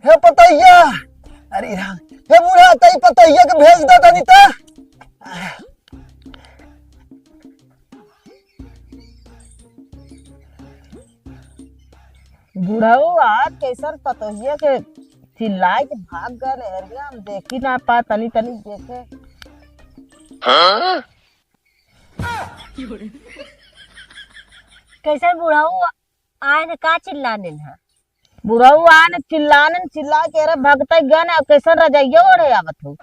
हे पतैया, अरे राम, हे बूढ़ा तई पतैया के भेज दा तनी त। बुढ़ऊ आज कैसन पतोहिया के चिल्लाए के भाग गए नहरिया, हम देखी ना पा तनी तनी देखे। कैसे बुढ़ऊ आए ने का चिल्लाने है? बुढ़ऊ आने चिल्लाने चिल्ला के अरे भगत गए ना, कैसन रजाइया ओढ़े आवत हो।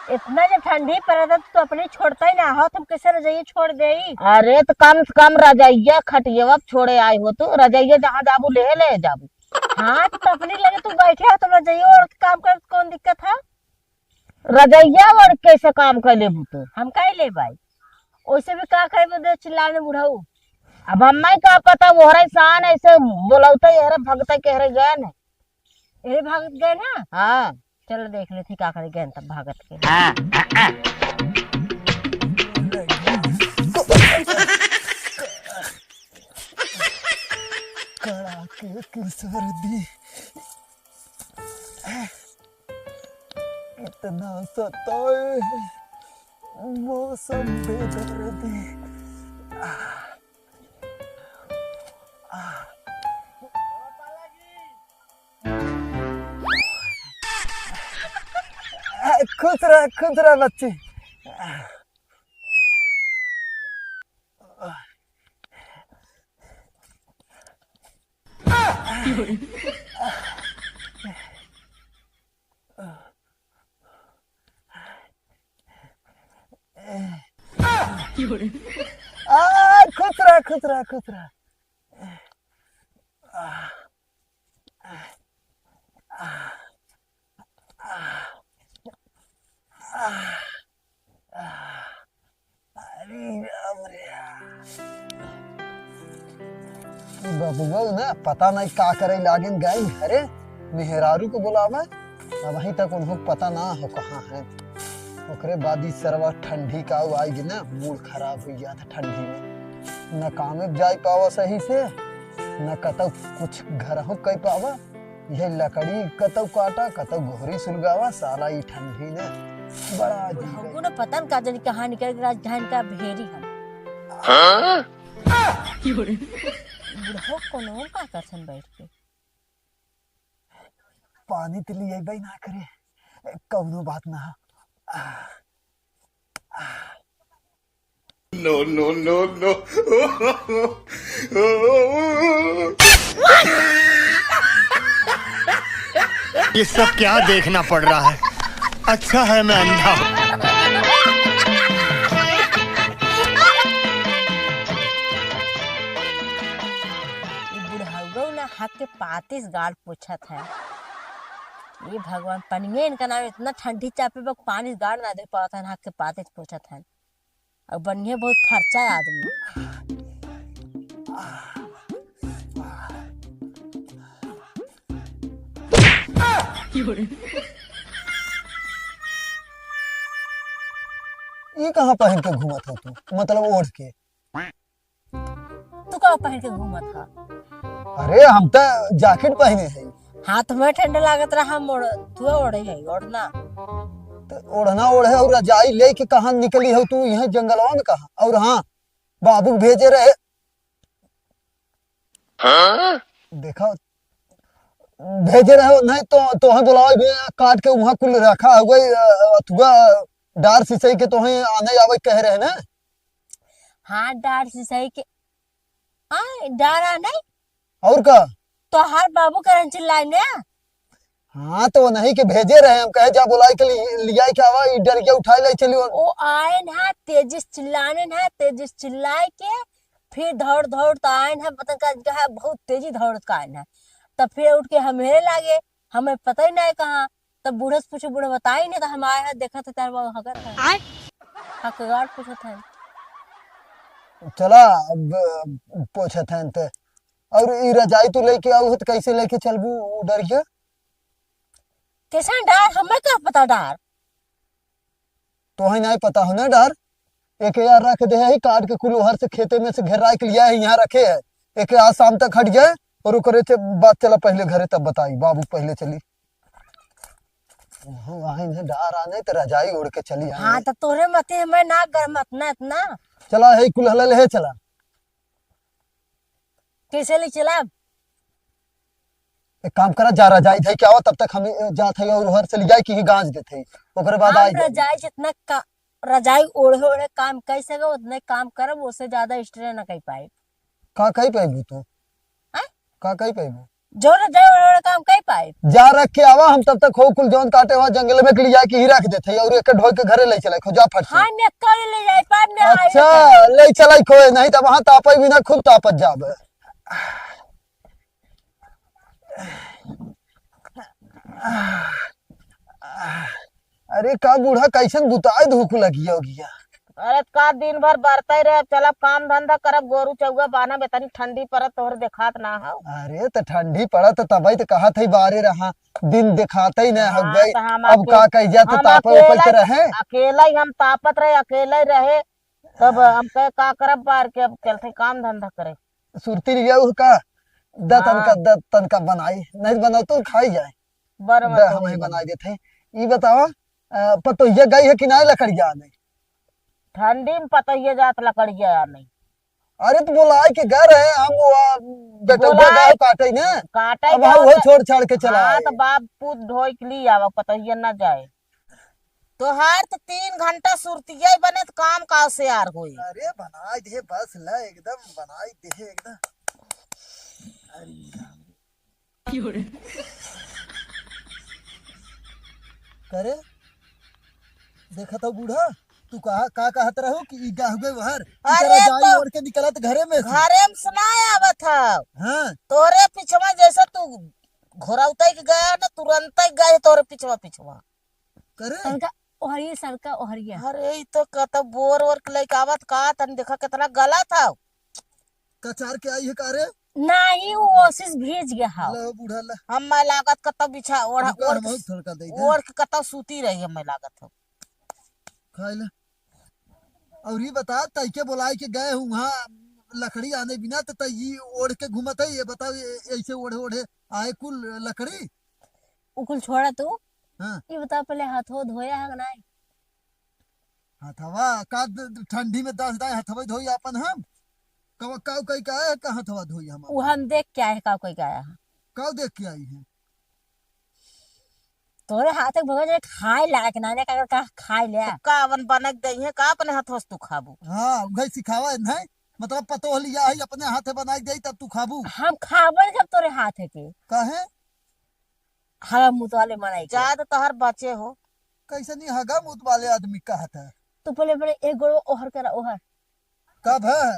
इतना जब ठंडी पड़ता तो अपने छोड़ता ही ना हो, तुम कैसे रजाइए छोड़ दे? अरे तो कम से कम रजाइया खटिया छोड़े आए हो, तो रजाइया जहाँ जाबू ले जाबू। हाँ तो अपने लगे तुम बैठे हो, तुम रजाइए और काम कर, कौन दिक्कत है? रजाइया और कैसे काम कर ले तो हम कह ले भाई, वैसे भी का करे चिल्लाने बुढ़ऊ। अब हमें का पता, वो इंसान ऐसे बोलौते अरे भगत के हरे गए न। ये भागत गए ना? हाँ चलो देख ले थी का करे गए तब भागत के। कड़ाके की सर्दी, इतना सताए मौसम बेदर्दी। खुश रह बच्ची। खुश रह। बबुआ ना पता नहीं का करे लागिन गई घरे, मेहरारू को बुलावा, वहीं तक उनको पता ना हो कहाँ है। ओकरे बाद ही सरवा ठंडी का आएगी ना, मूड खराब हो गया था ठंडी में, न काम में जाई पावा सही से, न कतौ कुछ घर हो कई पावा। यह लकड़ी कतौ काटा कतौ गोहरी सुलगावा, साला ये ठंडी ने बड़ा हमको ना पता न का जानी कहाँ निकल गया धान का भेरी हम। बुढ़ो कोनो का करसन बैठ के पानी तो लिए भाई ना करे, कौनो बात ना। नो। ये सब क्या देखना पड़ रहा है? अच्छा है मैं अंधा हूँ। बुढ़ाऊ ना हक के पातिस गाड़ पूछत है। ये भगवान पनिये इनका नाम इतना ठंडी चापे बक पानी गाड़ ना दे पाता है, हक के पातिस पूछत है। और बनिए बहुत खर्चा है आदमी। ये कहाँ पहन के घूमत हो तू, मतलब ओढ़ के? तू का पहन के घूमत था? अरे हम तो जैकेट पहने हैं। हाँ तुम्हें ठंडा लागत रहा, हम तू ओढ़े है ओढ़ना तो ओढ़ना ओढ़े और रजाई ले के कहाँ निकली हो तू, यहाँ जंगलवा में कहाँ? और हाँ बाबू भेजे रहे, देखा भेजे रहे नहीं तो बुलाओ काट के वहाँ कुल रखा हुआ अथुआ डार सिसई के तो आने आवे कह रहे ना। हाँ डार सिसई के डारा नहीं और का तो हर बाबू करन चिल्लाए ना। हाँ तो नहीं के भेजे रहे, हम कहे जा बुलाई के लिया क्या आवा डर के उठाए ले चली। वो आए ना तेजिस चिल्लाने ना, तेजिस चिल्लाए के फिर दौड़ तो आए ना, पता का बहुत तेजी दौड़ का आए ना, तब फिर उठ के हमें लागे, हमें पता ही नहीं कहाँ। तब बूढ़े से पूछे, बूढ़े बताई नहीं, तो हम आए हैं देखा था तेरे बाबू हगर है हकगाड़ पूछा था। चला पूछा था तो और ई रजाई तू लेके आओ तो कैसे लेके चलबू डरिया? कैसा डार हमें क्या पता डार? तो ही नहीं पता हो ना डार, एक यार रख दे है काट के कुल हर से खेते में से घेरा के लिया है, यहाँ रखे है, एक आज शाम तक हट गए और करे थे बात चला पहले घरे तब बताई, बाबू पहले चली वहीं है डार आने तो रजाई ओढ़ के चली हाँ आए। तो तोरे मते हमें ना गर्म इतना इतना चला है कुल हल है चला। कैसे ले चला। एक काम करा जा रजाई थे क्या हो तब तक हम जात है और उहर से ले जाए कि ही गांज देते ओकरे बाद आई हम रजाई जितना रजाई ओढ़े ओढ़े काम कर सके उतने काम करब, उससे ज्यादा स्ट्रेस ना कर पाए। का कही पैबू तू हाँ? का कही पैबू जो रजाई ओढ़े ओढ़े काम कर पाए। जा रख के आवा हम तब तक हो कुल जौन काटे हुआ जंगल में के ले जाए कि ही रख देते और एक ढोई के घरे ले चले खो जा फट से। हाँ मैं कल ले जाए पाए ने अच्छा ले चला खोए नहीं तब वहां तापई बिना खूब तापत जाब। अरे का बूढ़ा कैसन बुताए धूप लगी होगी। अरे का दिन भर बरता ही रहे, चलब काम धंधा करब, गोरू चौगा बाना बेतनी ठंडी परत तोहर देखात ना हो। अरे तो ठंडी पड़ा तो तब तो कहा था बारे रहा दिन दिखाते ही नहीं हो हाँ, गई। तो हम अब का कही जा तो हम तापा ऊपर रहे अकेला ही हम तापत रहे, अकेला ही रहे तब हम कहे का करब बार के अब चलते काम धंधा करे। सुरती लिया का द हाँ। तनका बनाई नहीं बनाओ तो खाई जाए बर द हम ही बनाई देते। ये बताओ पतो ये गई है कि नहीं लकड़िया नहीं। ठंडी में पता ही जात लकड़िया नहीं। अरे तो बोला के घर है हम बेटा बोलाए- गाय काटे ना काटा अब वो छोड़ छाड़ के चला हाँ आए। तो बाप पूत ढोई के लिए आवा पता ही ना जाए। तो हर तो 3 घंटा सुरतिया ही बने तो काम का से यार होई। अरे बनाई दे बस ला एकदम बनाई दे एकदम। करे देखा तो बूढ़ा तू कहा का कहत रहो कि ई गाहुए वहर अरे जाई तो- ओढ़ के निकलत घरे में से। घरे में सुनाए आवत था हाँ तोरे पिछवा जैसे तू घोरौता के गया ना तुरंत ही गए तोरे पिछवा पिछवा। करे सरका ओहरिया सरका ओहरिया। अरे ई तो कत बोर वोर के लेके आवत का तन देखा कितना गला था। कचार के आई है कारे नहीं वो ओसिस भेज गया हा। ला बूढ़ा ला हम मैं लागत कत बिछा ओढ़ रुका, ओढ़ हम और थोड़ा दे दे ओढ़ के कत सूती रही है मैं लागत हो। खाई ला। और ये बता तई के बुलाए के गए हूँ वहाँ लकड़ी आने बिना तो तई ओढ़ के घूमत है। ये बताओ ऐसे ओढ़े ओढ़े आए कुल लकड़ी। उकुल छोड़ा तू। हाँ ये बता पहले हाथों धोया है कि नहीं। हथवा का ठंडी में 10 दाए हथवा धोई अपन हम कब काव कई का है कहाँ हथवा धोई हम वो हम देख के आए का कोई गया है काव देख के आई है। तोरे हाथ भगवान खाए लायक ना का खाए ले। का अवन बनक दई है का अपने हाथों से तू खाबू। हाँ उगई सिखावा नहीं मतलब पतो लिया है अपने हाथे बनाई दे तब तू खाबू हम खाबर जब तोरे हाथ है के काहे हवा मुँह वाले मनाई के। जाद तोहर बचे हो। कैसे नहीं हगा मुत वाले आदमी का हाथ है तू पहले पहले एक गोड़ो ओहर करा ओहर कब है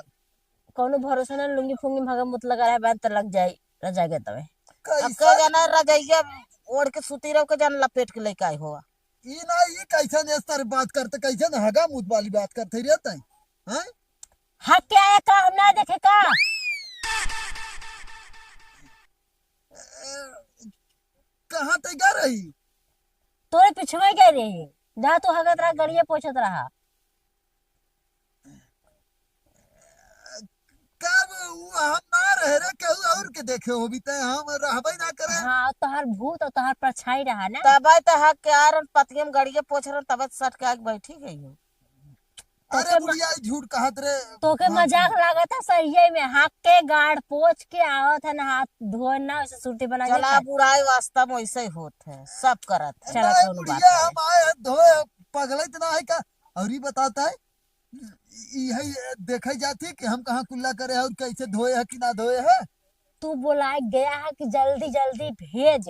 कौनो भरोसा ना लुंगी फुंगी भागा मुत लगा रहा है बैन तो लग जाए रजा गए तवे। अब कैसा के जाना रजैया ओढ़ के सूती रहो के जान लपेट के लेके आई होगा। ये ना ये कैसे ने इस तरह बात करते कैसे ना हगा मुत वाली बात करते रहता है हैं। हक क्या है का हम ना देखे का। कहाँ तक जा रही तोरे पिछवे गए रही जहाँ तू हगत रहा गड़िया पोछत रहा। कब हम ना रहे रे केहू और के देखे हो भी तय हम रहबे ना करे। हाँ तोहार भूत और तोहार परछाई रहा ना। तब तो हक के आर पतियम गड़िए पोछ रहे तब सट के आके बैठी गई हो। अरे बुढ़िया झूठ कहत रे तोके मजाक लगा था सही में हक के गाड़ पोछ के आवत है ना हाथ धोना उसे सुरती बना के चला खा। बुराई वास्तव में वैसे ही होत है सब करत है। चला नहीं, कौनो बात बुढ़िया नहीं। हम आए हैं, धोए पगले इतना है का और ये बताता है यही देखे जाती कि हम कहाँ कुल्ला करे हैं और कैसे धोए है कि ना धोए है। तू बुलाए गया है कि जल्दी जल्दी भेज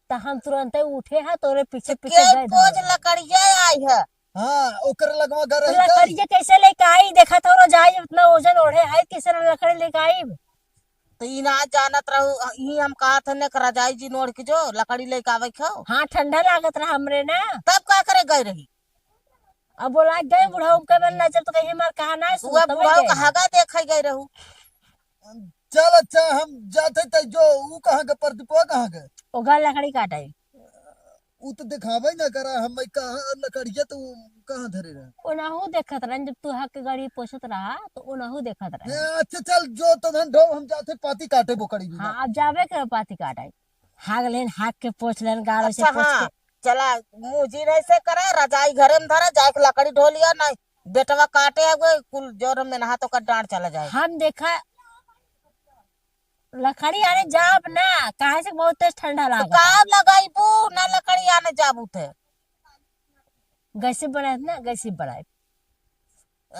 तो हम तुरंत ही उठे हैं तोरे पीछे पीछे के गए पोछ दौड़े। लकड़िया आई है। हाँ ओकर लगवा घर तो है लकड़ी कैसे लेके आई देखा था जाए इतना वजन ओढ़े है किसे ना लकड़ी लेके आई। तो ई ना जानत रहू ई हम कहा था ने रजाई जी नोड़ के जो लकड़ी लेके आवे खाओ हाँ ठंडा लागत रहा हमरे ना। तब का करे गई रही। अब बोला गए बुढ़ाऊ के बन नजर तो कहीं हमार कहा ना वह बुढ़ाओ का हगा देखे गई रहू। चल अच्छा हम जाते थे जो वो कहाँ के प्रदीपवा कहाँ के ओगा लकड़ी काटाई वो तो दिखावे ना करा हम कहाँ लकड़िया तो कहाँ धरे रहे। ओनाहू देखत रहा जब तू हक के गाड़ी पोछत रहा तो ओनाहू देखत रहा। अच्छा चल जो तो धन ढो हम जाते पाती काटे बोकड़ी भी हाँ अब जावे के पाती काटाई हाग लेन हाक के पोछ लेन गाड़ो से अच्छा पोछ हाँ के। चला मुँह जी ऐसे करे रजाई घरे में धरा जाके लकड़ी ढो लिया नहीं बेटवा काटे हुए कुल जोर में नहा तो कर डांट चला जाए। हम देखा लकड़ी आने जाब ना काहे से बहुत तेज ठंडा तो लागत का लगाईबू ना लकड़ी आने जाबू थे गैसे बनाए ना गैसे बनाए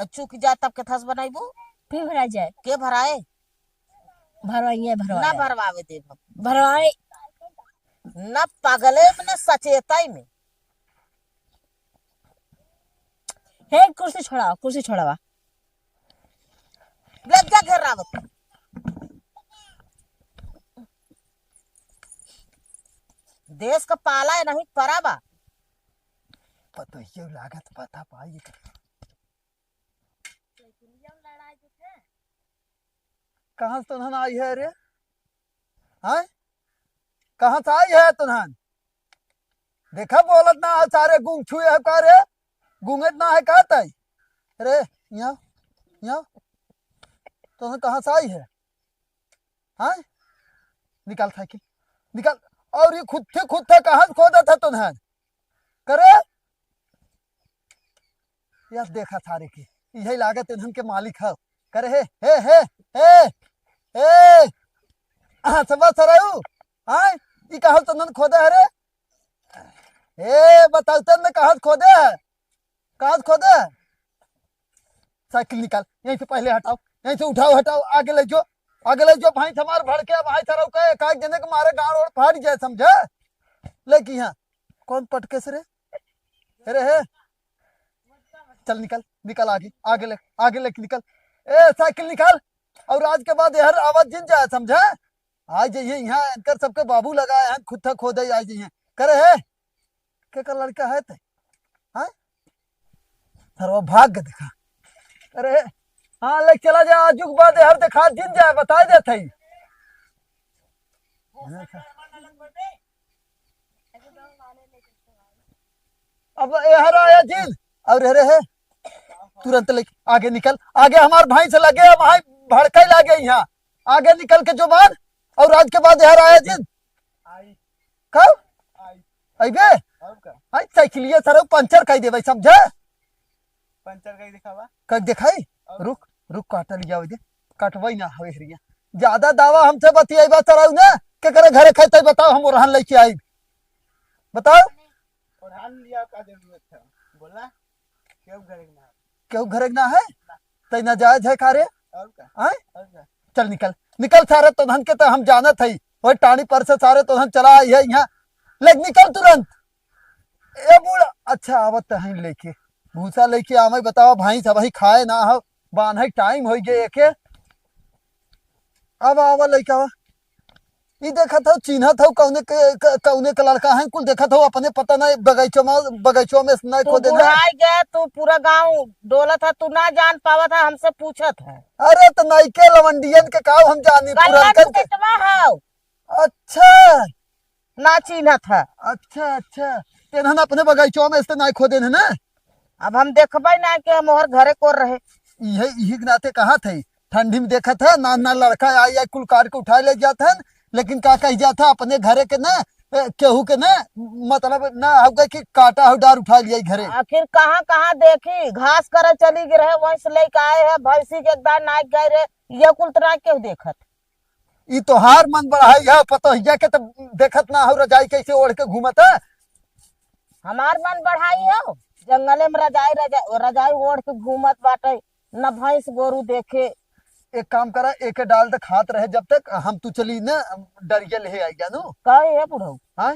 चूक जाए तब के थस बनाईबू फिर भरा जाए के भराए भरवाइए ना भरवाए भरवावे देव भरवाए न पागले में न सचेताई में। हे कुर्सी छोड़ावा लग जा घेर रावत देश का पाला है नहीं पराबा पतो ये लागत पता पाई कहाँ से तुनहन आई है रे? हाँ कहाँ से आई है तुनहन? देखा बोलत ना है सारे गुंग छुए है का रे? गुंगत ना है का तई? रे यहाँ यहाँ तुनहन कहाँ से आई है? हाँ निकाल साइकिल निकाल। और ये खुद थे कहाँ से खोदा था तुनहन? करे यार देखा सारे की यही लागत इन्हन के मालिक है। करे हे समझ सरऊ हाँ ये कहा तुनहन खोदे है रे? बताओ तन कहाँ से खोदे है? कहाँ से खोदे है? साइकिल निकाल यहीं से पहले हटाओ यहीं से हटाओ आगे ले जाओ भाई हमार भड़ के भाई सरऊ का एक जने के मारे गाड़ और फाड़ जाए समझे। लेकिन यहाँ कौन पटके से रे? अरे है चल निकल आगे ले निकल। साइकिल निकाल और आज के बाद यार आवाज जिन जाए समझे। आज जाइए यहाँ एंकर सबके बाबू लगाए हैं खुद खोदे आज जाइए करे है के का लड़का है ते हाँ सर भाग के दिखा। अरे हाँ ले चला जाए आजुक बाद यार देखा जिन जाए बता देते ही। अब यार आया जिन और है तुरंत ले आगे निकल आगे हमार भाई से लगे भाई भड़के लगे यहाँ आगे निकल के जो बाद और आज के बाद यार आया जिन कब अबे आई साइकिलिया सर पंचर कह दे भाई समझे। पंचर कहीं दिखावा कब दिखाई रुक काट लिया दे काटवाई ना हवे हरिया ज्यादा दावा हमसे बतियाई चलाऊ ना के करे घरे खेते बताओ हम रहन लेके आई बताओ और हाल लिया का जरूरत था बोला क्यों घरे ना है तई ना जायज है कारे और का आए और का चल निकल सारे तो धन के तो हम जानत है वो टाणी पर से सारे तो धन चला आई है यहाँ लेक निकल तुरंत ए बूढ़ा अच्छा आवत है लेके भूसा लेके आवे बताओ भाई सब ही खाए ना हो बांधे टाइम हो गए एके अब आवा लेके आवा ई देखा था चिन्ह था कौने का लड़का है कुल देखा था अपने पता नहीं बगीचों में नहीं तू खोदे ना। बुढ़ाई गया तू पूरा गांव डोला था तू ना जान पावा था हमसे पूछा था अरे तो नहीं के लवंडियन के काव हम जानी गलवा पुरनकन के। बेटवा हाउ अच्छा ना चिन्ह था अच्छा तेनहन अपने बगीचों में इससे नहीं खोदे है ना। अब हम देखबे ना कि हम और घरे कोर रहे यही नाते कहा थे ठंडी में देखा था ना लड़का आई कुल कार के उठा ले जाता है लेकिन का कह जाता अपने घरे के ना केहू के ना मतलब ना हो गए कि काटा हो डार उठा लिया घरे। आखिर कहाँ देखी घास करे चली गई रहे वहीं से लेके आए हैं भैंसी के एकदार नाक गए रहे ये कुल तरह क्यों देखत ई तो हार मन बढ़ाई है पता है के तब देखत ना हो रजाई कैसे ओढ़ के घूमत है। हमार मन बढ़ाई हो जंगले में रजाई ओढ़ के घूमत बाटे न भैंस गोरू देखे। एक काम करा एक डाल तक खात रहे जब तक हम तू चली ना डरिया ले आई जानू कहे है बुढ़ऊ हाँ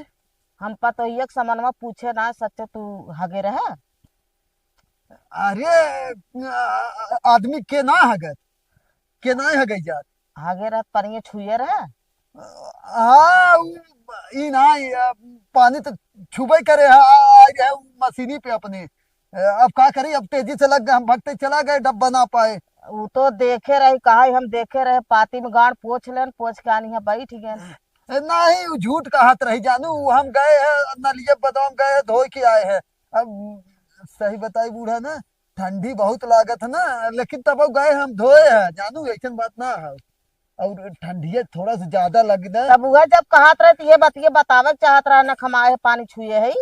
हम पतो एक समनमा पूछे ना सच्चे तू हगे रहे अरे आदमी के ना हगत के ना हगई जात हगे रहे परिये छुए रहे हाँ ई ना पानी तो छुबे करे है मशीनी पे अपने अब का करी अब तेजी से लग गए हम भगते चला गए डब्बा ना पाए। वो तो देखे रही कहा हम देखे रहे पाती में गाड़ पोछ के आनी है बैठ गए नहीं वो झूठ का हाथ रही जानू हम गए हैं नलिये बादाम गए धो के आए हैं। अब सही बताई बूढ़ा ना ठंडी बहुत लागत है ना लेकिन तब गए हम धोए हैं जानू ऐसा बात ना है और ठंडी थोड़ा सा ज्यादा लग तब वह जब कहत रहे तो ये बतावे चाहत रहा न खमाए पानी छुए है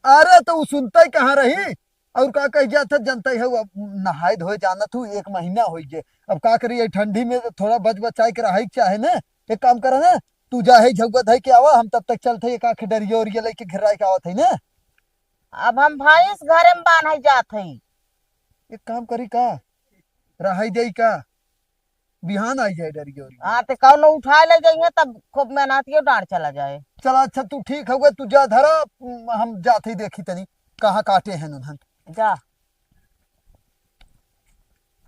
अरे तो वो सुनता ही कहाँ रही। और का कह जाता जनता है अब नहाए धोए जाना तू 1 महीना हो गए। अब का करिए ठंडी में तो थोड़ा बच बचाई के रहा चाहे ना। एक काम करे ना तू जा है झगत है के आवा हम तब तक चलते एक आखे डरिए और ये लेके घेरा के आवत है ना। अब हम भैंस घरे में बांधे जात हई। एक काम करी का रहाई दे का बिहान आई जाए डरिए और हाँ तो कौनो उठा ले जाइए तब खूब मेहनतियों डांड चला जाए। चला अच्छा तू ठीक हो गए तू जा धरा हम जाते ही देखी तनी कहाँ काटे हैं उन्हन। जा।